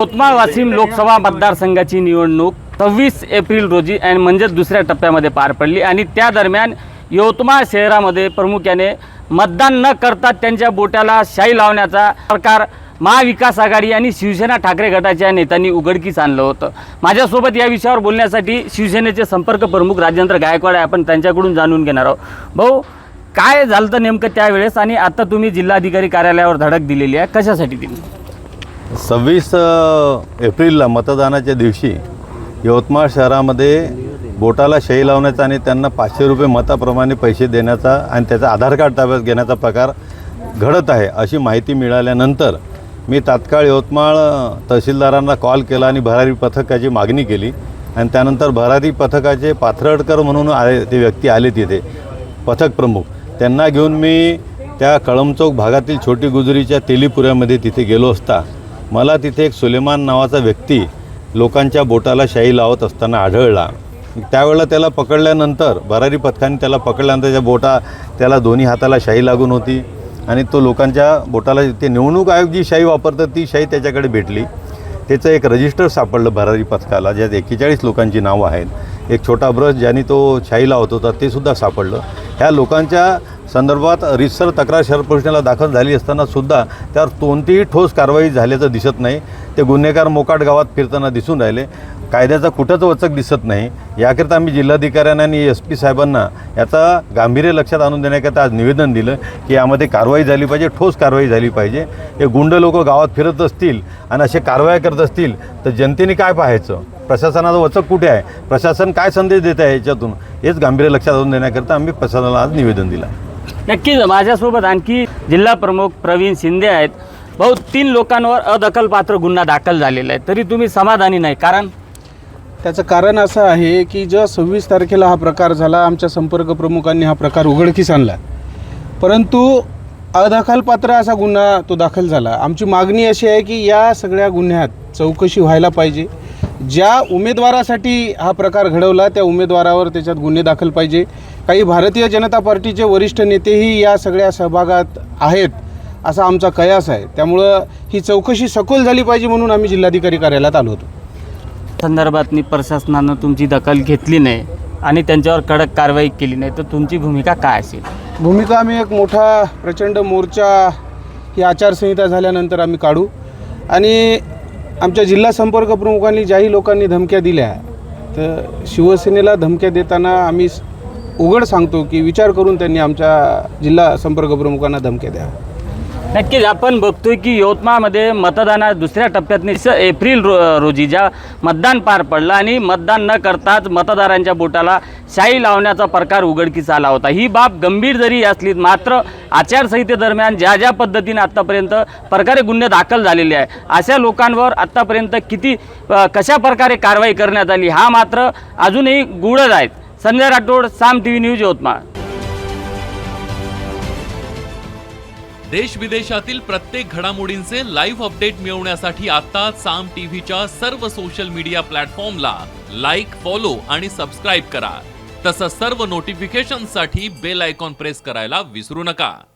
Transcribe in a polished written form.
यवतमाळ वाशिम लोकसभा मतदारसंघाची निवडणूक 26 एप्रिल रोजी आणि म्हणजेच दुसऱ्या टप्प्यामध्ये पार पडली आणि त्या दरम्यान यवतमाळ शहरामध्ये प्रामुख्याने मतदान न करता त्यांच्या बोटाला शाई लावण्याचा प्रकार महाविकास आघाडी आणि शिवसेना ठाकरे गटाच्या नेत्यांनी उघडकीस आणलं होतं। माझ्यासोबत या विषयावर बोलण्यासाठी शिवसेनेचे संपर्क प्रमुख राजेंद्र गायकवाड आहे। आपण त्यांच्याकडून जाणून घेणार आहोत। भाऊ, काय झालं तर नेमकं त्यावेळेस आणि आता तुम्ही जिल्हाधिकारी कार्यालयावर धडक दिलेली आहे, कशासाठी दिली? 26 एप्रिलला मतदानाच्या दिवशी यवतमाळ शहरामध्ये बोटाला शाई लावण्याचा आणि त्यांना 500 रुपये मताप्रमाणे पैसे देण्याचा आणि त्याचा आधार कार्ड ताब्यात घेण्याचा प्रकार घडत आहे अशी माहिती मिळाल्यानंतर मी तात्काळ यवतमाळ तहसीलदारांना कॉल केला आणि भरारी पथकाची मागणी केली आणि त्यानंतर भरारी पथकाचे पाथरडकर म्हणून ते व्यक्ती आले तिथे पथक प्रमुख, त्यांना घेऊन मी त्या कळमचौक भागातील छोटी गुजरीच्या तेलीपुऱ्यामध्ये तिथे गेलो असता मला तिथे एक सुलेमान नावाचा व्यक्ती लोकांच्या बोटाला शाई लावत असताना आढळला। त्यावेळेला त्याला पकडल्यानंतर भरारी पथकाने त्याला पकडल्यानंतर त्याला दोन्ही हाताला शाई लागून होती आणि तो लोकांच्या बोटाला ते निवडणूक आयोग जी शाई वापरतात ती शाई त्याच्याकडे भेटली। त्याचं एक रजिस्टर सापडलं भरारी पथकाला, ज्यात 41 लोकांची नावं आहेत। एक छोटा ब्रश ज्याने तो शाई लावत होता ते सुद्धा सापडलं। ह्या लोकांच्या संदर्भात रितसर तक्रार शहर पोलीस ठाण्याला दाखल झाली असताना सुद्धा त्यावर कोणतीही ठोस कारवाई झाल्याचं दिसत नाही। ते गुन्हेगार मोकाट गावात फिरताना दिसून राहिले, कायद्याचा कुठंच वचक दिसत नाही। याकरिता आम्ही जिल्हाधिकाऱ्यांना आणि SP साहेबांना याचा गांभीर्य लक्षात आणून देण्याकरिता आज निवेदन दिलं की यामध्ये कारवाई झाली पाहिजे, ठोस कारवाई झाली पाहिजे। हे गुंड लोक गावात फिरत असतील आणि असे कारवाया करत असतील तर जनतेने काय पाहायचं? प्रशासनाचं वचक कुठे आहे? प्रशासन काय संदेश देत आहे याच्यातून? हेच गांभीर्य लक्षात आणून देण्याकरिता आम्ही प्रशासनाला आज निवेदन दिलं। नक्कीच माझ्यासोबत आणखी जिल्हा प्रमुख प्रवीण शिंदे आहेत। भाऊ, 3 लोकांवर अदखलपात्र गुन्हा दाखल झालेला आहे, तरी तुम्ही समाधानी नाही, कारण? त्याचं कारण असं आहे की जेव्हा 26 तारखेला हा प्रकार झाला, आमच्या संपर्क प्रमुखांनी हा प्रकार उघडकीस आणला, परंतु अदखलपात्र असा गुन्हा तो दाखल झाला। आमची मागणी अशी आहे की या सगळ्या गुन्ह्यात चौकशी व्हायला पाहिजे। ज्या उमेदवारासाठी हा प्रकार घडवला त्या उमेदवारावर त्याच्यात गुन्हे दाखल पाहिजे। काही भारतीय जनता पार्टीचे वरिष्ठ नेतेही या सगळ्या सहभागात आहेत असा आमचा कयास आहे। त्यामुळं ही चौकशी सखोल झाली पाहिजे म्हणून आम्ही जिल्हाधिकारी कार्यालयात आलो होतो। संदर्भातनी प्रशासनानं तुमची दखल घेतली नाही आणि त्यांच्यावर कडक कारवाई केली नाही, तर तुमची भूमिका काय असेल? भूमिका आम्ही एक मोठा प्रचंड मोर्चा ही आचारसंहिता झाल्यानंतर आम्ही काढू आणि आमच्या जिल्हा संपर्क प्रमुखांनी ज्याही लोकांनी धमक्या दिल्या तर शिवसेनेला धमक्या देताना आम्ही उघड सांगतो की विचार करून त्यांनी आमच्या जिल्हा संपर्क प्रमुखांना धमक्या द्या। नक्कीच आपण बघतोय की यवतमाळमध्ये मतदाना दुसऱ्या टप्प्यात 26 एप्रिल रोजी ज्या मतदान पार पडलं आणि मतदान न करताच मतदारांच्या बोटाला शाई लावण्याचा प्रकार उघडकीस आला होता। ही बाब गंभीर जरी असली मात्र आचारसंहितेदरम्यान ज्या पद्धतीने आत्तापर्यंत प्रकारे गुन्हे दाखल झालेले आहे, अशा लोकांवर आत्तापर्यंत कशा प्रकारे कारवाई करण्यात आली हा मात्र अजूनही गूढच आहेत। संजय राठोड, साम TV न्यूज, यवतमाळ। देश विदेशातील प्रत्येक घडामोडींचे लाईव्ह अपडेट मिळवण्यासाठी आता साम टीव्हीच्या सर्व सोशल मीडिया प्लॅटफॉर्मला लाईक, फॉलो आणि सबस्क्राईब करा। तसंच सर्व नोटिफिकेशनसाठी बेल आयकॉन प्रेस करायला विसरू नका।